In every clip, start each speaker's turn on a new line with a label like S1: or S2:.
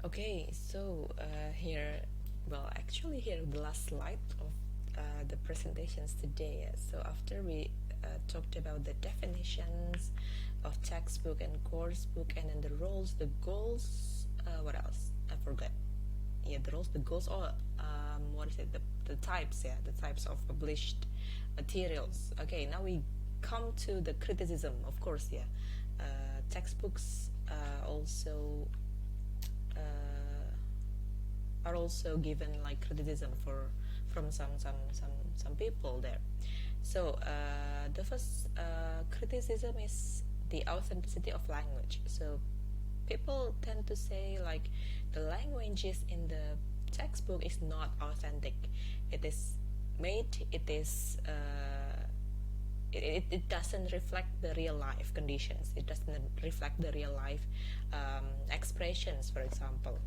S1: Okay, so here, well, actually, here the last slide of the presentations today. So after we talked about the definitions of textbook and course book, and then the roles, the goals. What else? I forgot. Yeah, the roles, the goals, or what is it? The types. Yeah, the types of published materials. Okay, now we come to the criticism. Of course, yeah. Textbooks also are also given like criticism for from some people there. So the first criticism is the authenticity of language. So people tend to say like the languages in the textbook is not authentic. It is made. It doesn't reflect the real life conditions. It doesn't reflect the real life expressions, for example.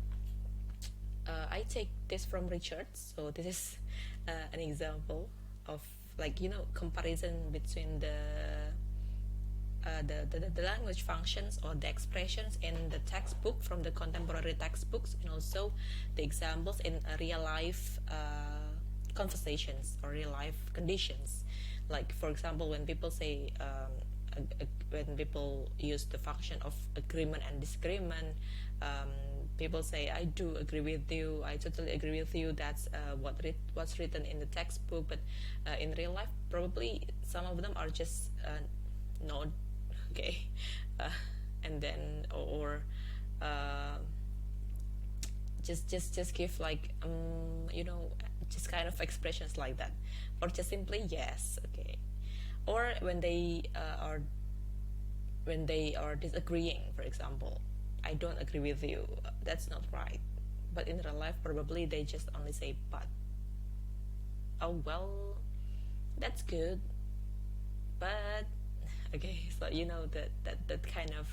S1: I take this from Richard. So this is an example of like comparison between the language functions or the expressions in the textbook from the contemporary textbooks, and also the examples in real life conversations or real life conditions. Like for example, when people say when people use the function of agreement and disagreement, people say, I do agree with you, I totally agree with you, that's what's written in the textbook, but in real life probably some of them are just not okay. uh, and then or uh, just give like just kind of expressions like that, or just simply yes, okay. Or when they are disagreeing, for example, I don't agree with you, that's not right. But in real life probably they just only say but. Oh well, that's good, but okay. So that kind of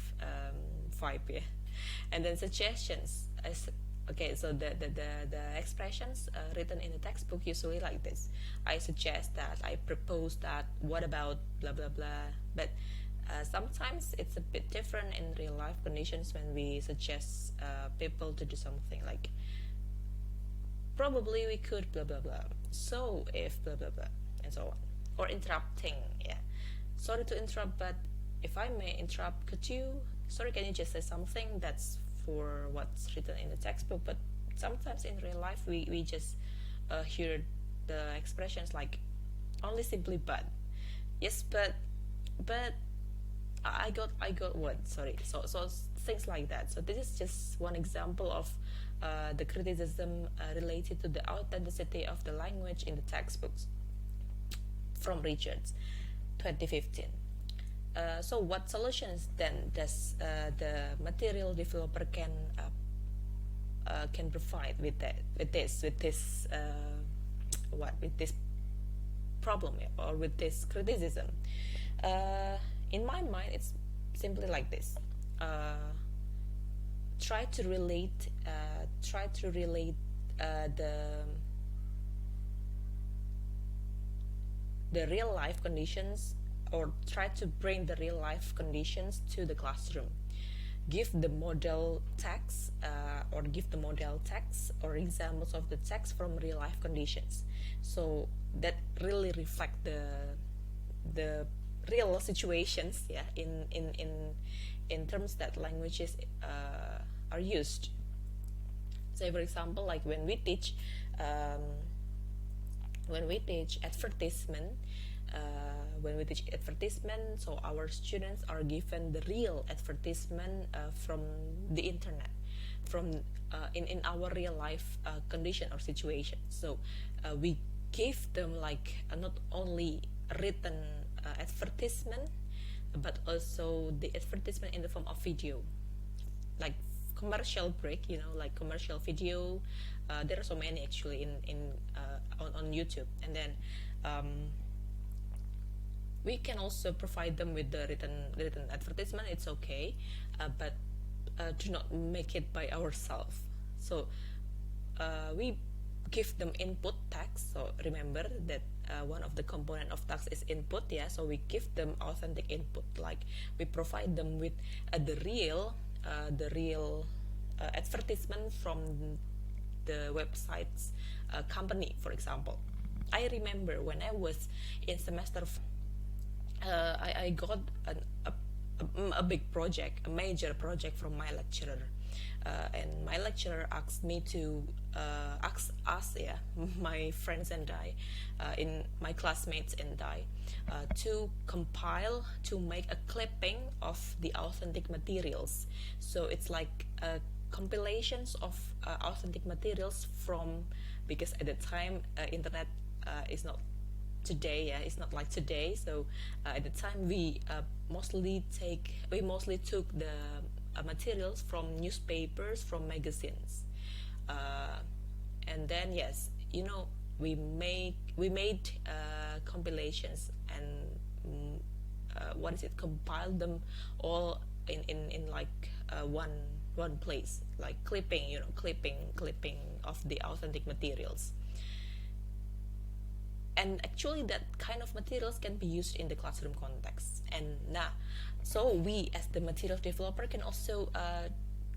S1: vibe, yeah. And then suggestions as okay. So the expressions written in the textbook usually like this: I suggest that, I propose that, what about blah blah blah. But sometimes it's a bit different in real life conditions when we suggest people to do something like probably we could blah blah blah, so if blah blah blah, and so on. Or interrupting, yeah. Sorry to interrupt, but if I may interrupt, could you, sorry, can you just say something that's for what's written in the textbook? But sometimes in real life we just hear the expressions like only simply but. Yes, but I got what, sorry. So things like that. So this is just one example of the criticism related to the authenticity of the language in the textbooks from Richards 2015. So what solutions then does the material developer can provide with that, with this what with this problem or with this criticism? In my mind, it's simply like this: try to relate, the real life conditions, or try to bring the real life conditions to the classroom. Give the model text, or give the model text or examples of the text from real life conditions, so that really reflect the real situations, yeah, in terms that languages are used. Say for example, like when we teach advertisement, so our students are given the real advertisement from the internet, from in our real life condition or situation. So we give them like not only written advertisement, but also the advertisement in the form of video, like commercial break, like commercial video. There are so many actually on YouTube. And then we can also provide them with the written advertisement. It's okay, but do not make it by ourselves. So we give them input text. So remember that one of the component of text is input, yeah. So we give them authentic input, like we provide them with the real advertisement from the website's company, for example. I remember when I was in semester I got a big project, a major project from my lecturer. And my lecturer asked me to ask us, yeah, my friends and I, in my classmates and I, to compile, to make a clipping of the authentic materials. So it's like compilations of authentic materials from, because at the time internet is not today, yeah, it's not like today. So at the time we mostly took the materials from newspapers, from magazines, uh, and then yes, we made compilations and what is it, compiled them all in like one place, like clipping, clipping of the authentic materials. And actually that kind of materials can be used in the classroom context. And now, so we as the material developer can also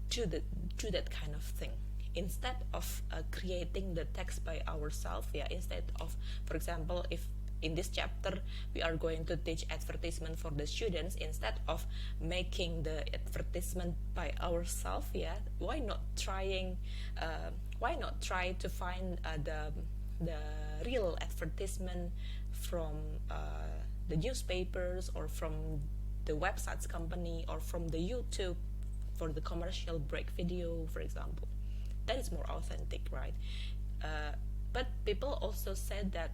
S1: do the do that kind of thing, instead of creating the text by ourselves. Yeah, instead of, for example, if in this chapter we are going to teach advertisement for the students, instead of making the advertisement by ourselves, yeah, why not try to find the real advertisement from the newspapers, or from the websites company, or from the YouTube for the commercial break video, for example. That is more authentic, right? But people also said that,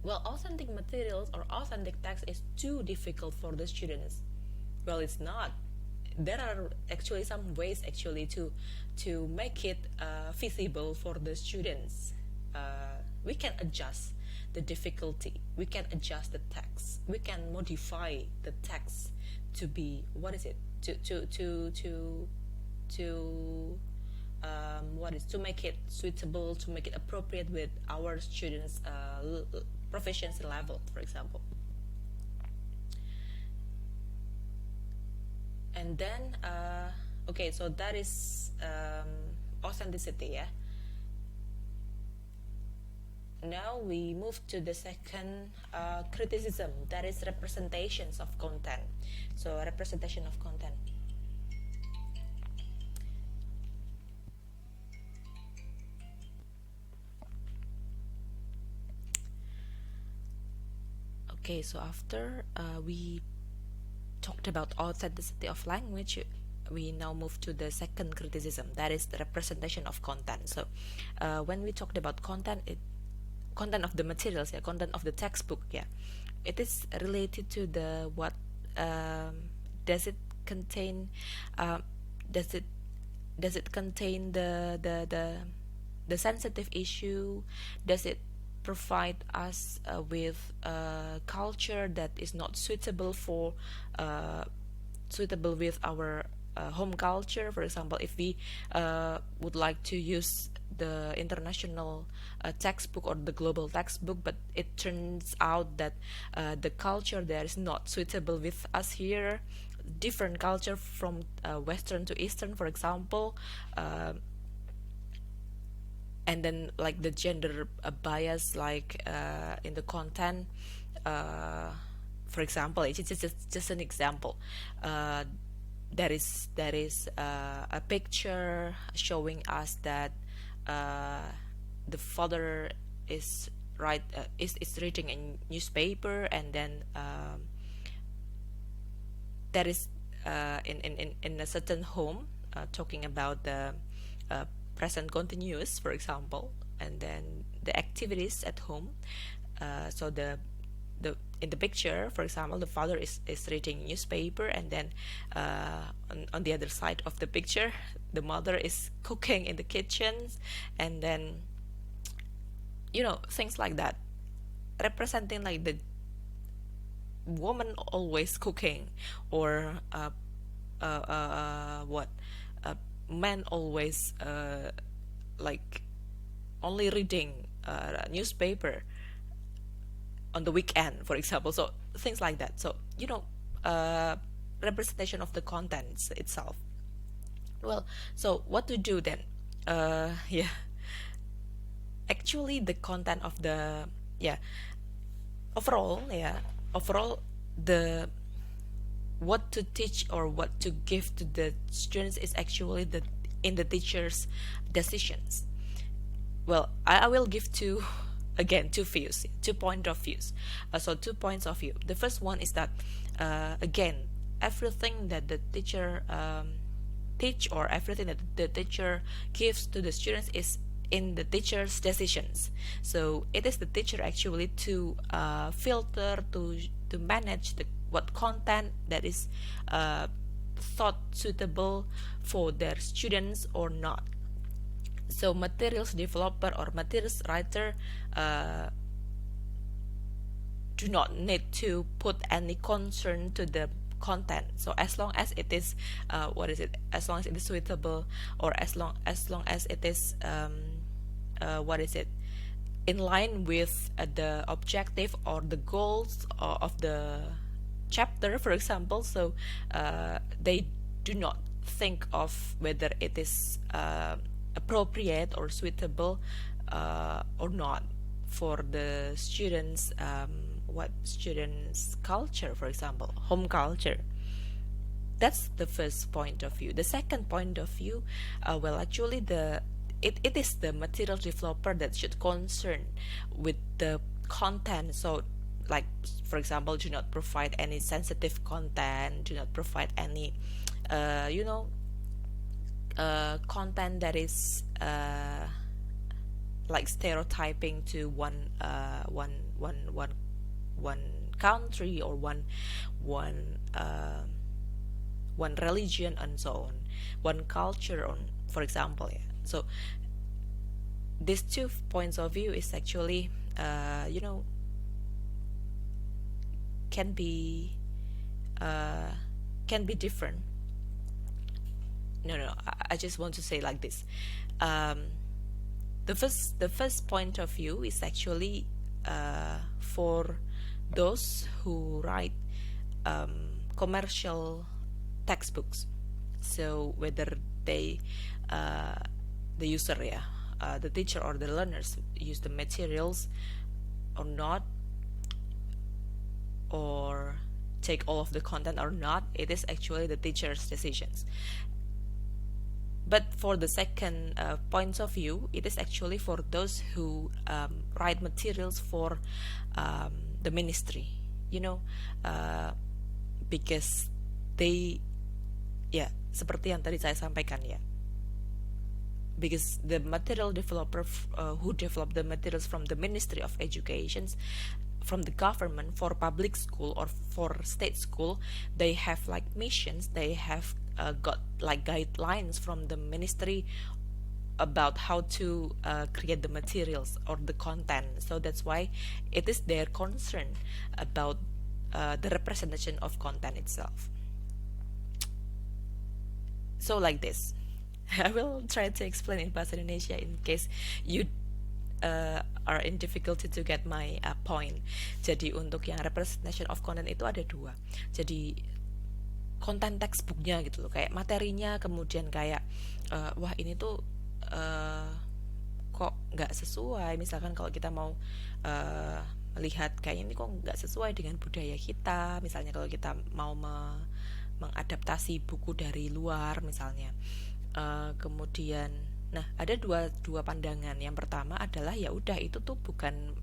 S1: well, authentic materials or authentic text is too difficult for the students. Well, it's not. There are actually some ways actually to make it feasible for the students. We can adjust the difficulty, we can adjust the text, we can modify the text to be, what is it, to what is, to make it suitable, to make it appropriate with our students proficiency level, for example. And then okay, so that is authenticity, yeah. Now we move to the second criticism, that is representations of content. So representation of content. Okay, so after we talked about authenticity of language, we now move to the second criticism, that is the representation of content. So when we talked about content, content of the materials, yeah, content of the textbook, yeah, it is related to the what does it contain, does it contain the sensitive issue, does it provide us with culture that is not suitable for suitable with our home culture. For example, if we would like to use the international textbook or the global textbook, but it turns out that the culture there is not suitable with us here, different culture from Western to Eastern, for example, and then like the gender bias, like in the content, for example, it's just an example. There is a picture showing us that the father is is reading a newspaper, and then that is in a certain home, talking about the present continuous, for example, and then the activities at home. So the in the picture, for example, the father is reading newspaper, and then on the other side of the picture, the mother is cooking in the kitchen, and then things like that, representing like the woman always cooking, or what men always like only reading newspaper on the weekend, for example. So things like that. So representation of the contents itself. Well, so what to do then? Yeah, actually the content of the, yeah, overall, yeah, overall, the what to teach or what to give to the students is actually the in the teacher's decisions. Well, I will give two again, two views, two point of views. So 2 points of view. The first one is that, again, everything that the teacher teach, or everything that the teacher gives to the students is in the teacher's decisions. So it is the teacher actually to filter, to manage the what content that is thought suitable for their students or not. So materials developer or materials writer do not need to put any concern to the content. So as long as it is what is it? As long as it is suitable, or as long as it is what is it? In line with the objective or the goals of the chapter, for example. So they do not think of whether it is appropriate or suitable or not for the students, what students culture, for example, home culture. That's the first point of view. The second point of view, well, actually it is the material developer that should concern with the content. So like, for example, do not provide any sensitive content, do not provide any you know, content that is like stereotyping to one country, or one one religion, and so on, one culture, on, for example. Yeah. So these 2 points of view is actually you know, can be different. No, I just want to say like this. The first point of view is actually for those who write commercial textbooks. So whether they the user, yeah, the teacher or the learners use the materials or not, or take all of the content or not, it is actually the teacher's decisions. But for the second point of view, it is actually for those who write materials for the ministry, you know, because they, ya, seperti yang tadi saya sampaikan, ya, because the material developer who develop the materials from the Ministry of Education, from the government, for public school or for state school, they have like missions, they have got like guidelines from the ministry about how to create the materials or the content. So that's why it is their concern about the representation of content itself. So like this, I will try to explain in bahasa Indonesia in case you are in difficulty to get my point. Jadi untuk yang representation of content itu ada dua. Jadi konten textbooknya gitu loh, kayak materinya, kemudian kayak wah ini tuh kok nggak sesuai. Misalkan kalau kita mau melihat kayaknya ini kok nggak sesuai dengan budaya kita, misalnya kalau kita mau mengadaptasi buku dari luar misalnya. Kemudian, nah ada dua pandangan. Yang pertama adalah ya udah, itu tuh bukan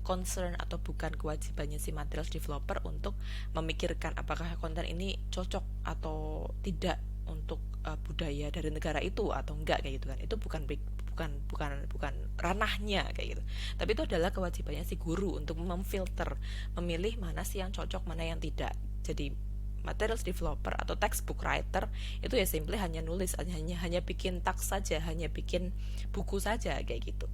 S1: concern atau bukan kewajibannya si materials developer untuk memikirkan apakah konten ini cocok atau tidak untuk budaya dari negara itu atau enggak, kayak gitu kan. Itu bukan ranahnya kayak gitu. Tapi itu adalah kewajibannya si guru untuk memfilter, memilih mana sih yang cocok, mana yang tidak. Jadi materials developer atau textbook writer itu ya simply hanya nulis, hanya bikin teks saja, hanya bikin buku saja kayak gitu.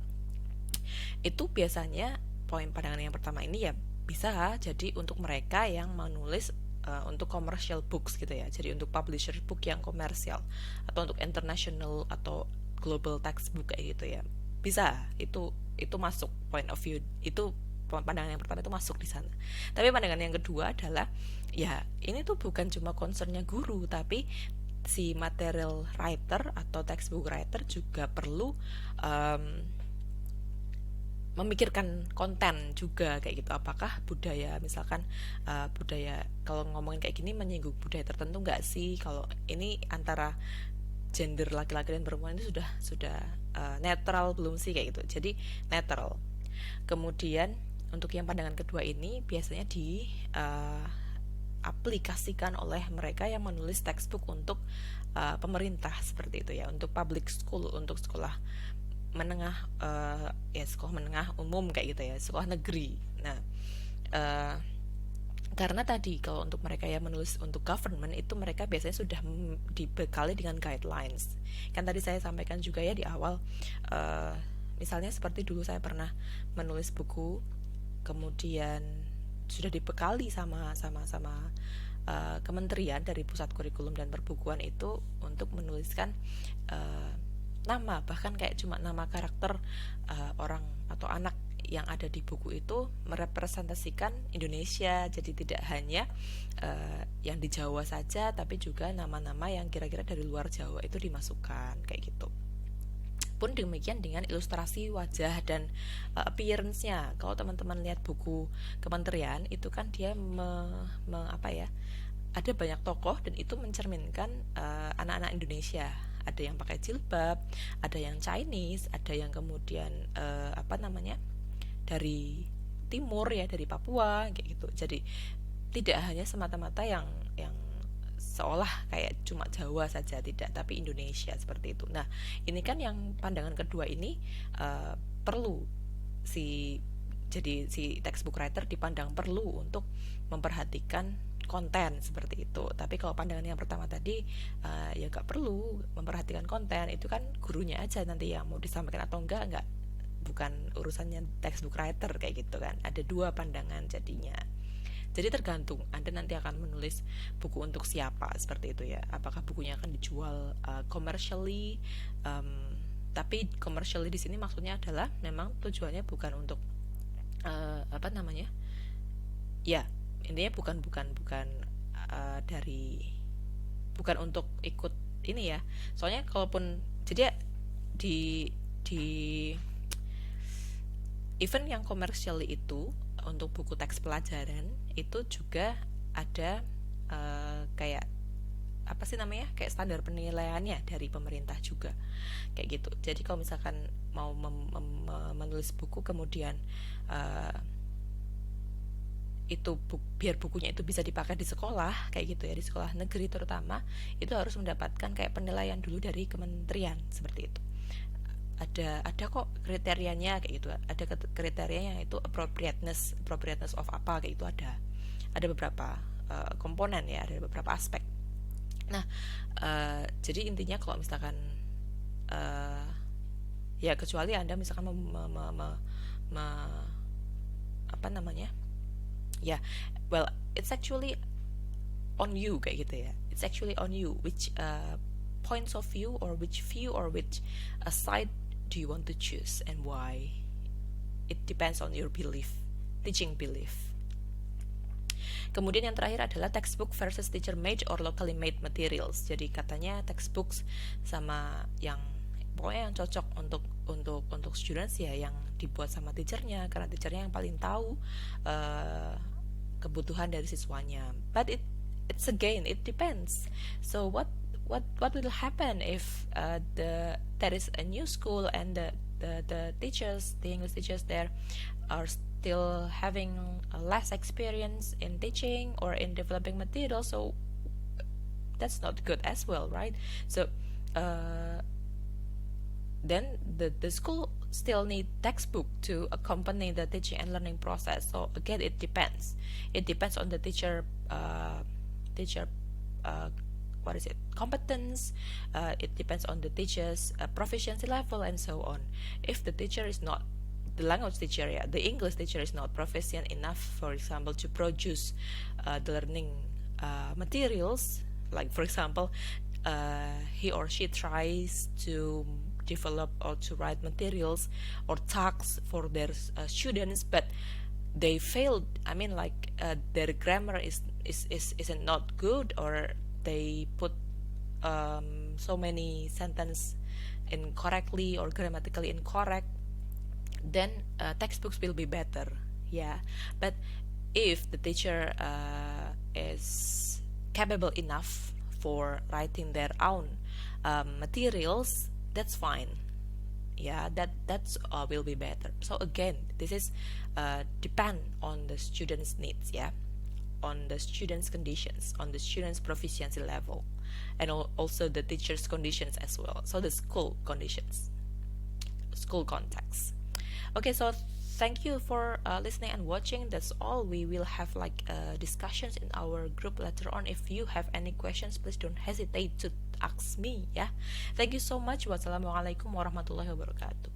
S1: Itu biasanya poin pandangan yang pertama ini ya bisa jadi untuk mereka yang menulis untuk commercial books gitu ya. Jadi untuk publisher book yang komersial atau untuk international atau global textbook kayak gitu ya. Bisa, itu masuk point of view. Itu pandangan yang pertama itu masuk di sana. Tapi pandangan yang kedua adalah ya ini tuh bukan cuma concernnya guru, tapi si material writer atau textbook writer juga perlu memikirkan konten juga kayak gitu. Apakah budaya, misalkan budaya, kalau ngomongin kayak gini menyinggung budaya tertentu nggak sih? Kalau ini antara gender laki-laki dan perempuan itu sudah netral belum sih kayak gitu. Jadi netral. Kemudian untuk yang pandangan kedua ini biasanya di aplikasikan oleh mereka yang menulis textbook untuk pemerintah seperti itu ya, untuk public school, untuk sekolah menengah, ya sekolah menengah umum kayak gitu ya, sekolah negeri. Nah, karena tadi kalau untuk mereka yang menulis untuk government itu mereka biasanya sudah dibekali dengan guidelines. Kan tadi saya sampaikan juga ya di awal, misalnya seperti dulu saya pernah menulis buku, kemudian sudah dibekali sama kementerian dari pusat kurikulum dan perbukuan itu untuk menuliskan nama, bahkan kayak cuma nama karakter orang atau anak yang ada di buku itu merepresentasikan Indonesia. Jadi tidak hanya yang di Jawa saja, tapi juga nama-nama yang kira-kira dari luar Jawa itu dimasukkan kayak gitu. Pun demikian dengan ilustrasi wajah dan appearance-nya. Kalau teman-teman lihat buku kementerian itu kan dia ada banyak tokoh dan itu mencerminkan anak-anak Indonesia. Ada yang pakai jilbab, ada yang Chinese, ada yang kemudian dari timur ya, dari Papua kayak gitu. Jadi tidak hanya semata-mata yang seolah kayak cuma Jawa saja, tidak, tapi Indonesia seperti itu. Nah, ini kan yang pandangan kedua ini perlu jadi si textbook writer dipandang perlu untuk memperhatikan konten seperti itu. Tapi kalau pandangan yang pertama tadi ya gak perlu memperhatikan konten, itu kan gurunya aja nanti yang mau disampaikan atau enggak, bukan urusannya textbook writer kayak gitu kan. Ada dua pandangan jadinya. Jadi tergantung Anda nanti akan menulis buku untuk siapa seperti itu ya. Apakah bukunya akan dijual commercially? Tapi commercially di sini maksudnya adalah memang tujuannya bukan untuk ya intinya bukan untuk ikut ini ya. Soalnya kalaupun jadi di event yang commercially itu untuk buku teks pelajaran itu juga ada kayak kayak standar penilaiannya dari pemerintah juga kayak gitu. Jadi kalau misalkan mau menulis buku kemudian biar bukunya itu bisa dipakai di sekolah kayak gitu ya, di sekolah negeri terutama, itu harus mendapatkan kayak penilaian dulu dari kementerian seperti itu. Ada kok kriterianya kayak gitu, ada kriterianya itu appropriateness of apa kayak itu, ada beberapa komponen ya, ada beberapa aspek. Nah, jadi intinya kalau misalkan ya kecuali Anda misalkan well, it's actually on you kayak gitu ya. It's actually on you which points of view or which side do you want to choose and why. It depends on your teaching belief. Kemudian yang terakhir adalah textbook versus teacher made or locally made materials. Jadi katanya textbooks sama yang pokoknya yang cocok untuk students ya, yang dibuat sama teachernya, karena teachernya yang paling tahu kebutuhan dari siswanya. But it's again, it depends. So what will happen if there is a new school and the English teachers there are still having less experience in teaching or in developing materials? So that's not good as well, right? So then the school still need textbook to accompany the teaching and learning process. So again, it depends on the teacher competence. It depends on the teacher's proficiency level and so on. If the teacher is not the language teacher, the English teacher is not proficient enough, for example, to produce the learning materials, like for example he or she tries to develop or to write materials or talks for their students, but they failed. Their grammar isn't not good, or they put so many sentence incorrectly or grammatically incorrect, then textbooks will be better. Yeah, but if the teacher is capable enough for writing their own materials, that's fine. Yeah, that's will be better. So again, this is depend on the students needs. Yeah, on the students conditions, on the students proficiency level, and also the teachers conditions as well, so the school conditions, school context. Okay, so thank you for listening and watching. That's all. We will have like discussions in our group later on. If you have any questions, please don't hesitate to ask me. Yeah, thank you so much. Wassalamualaikum warahmatullahi wabarakatuh.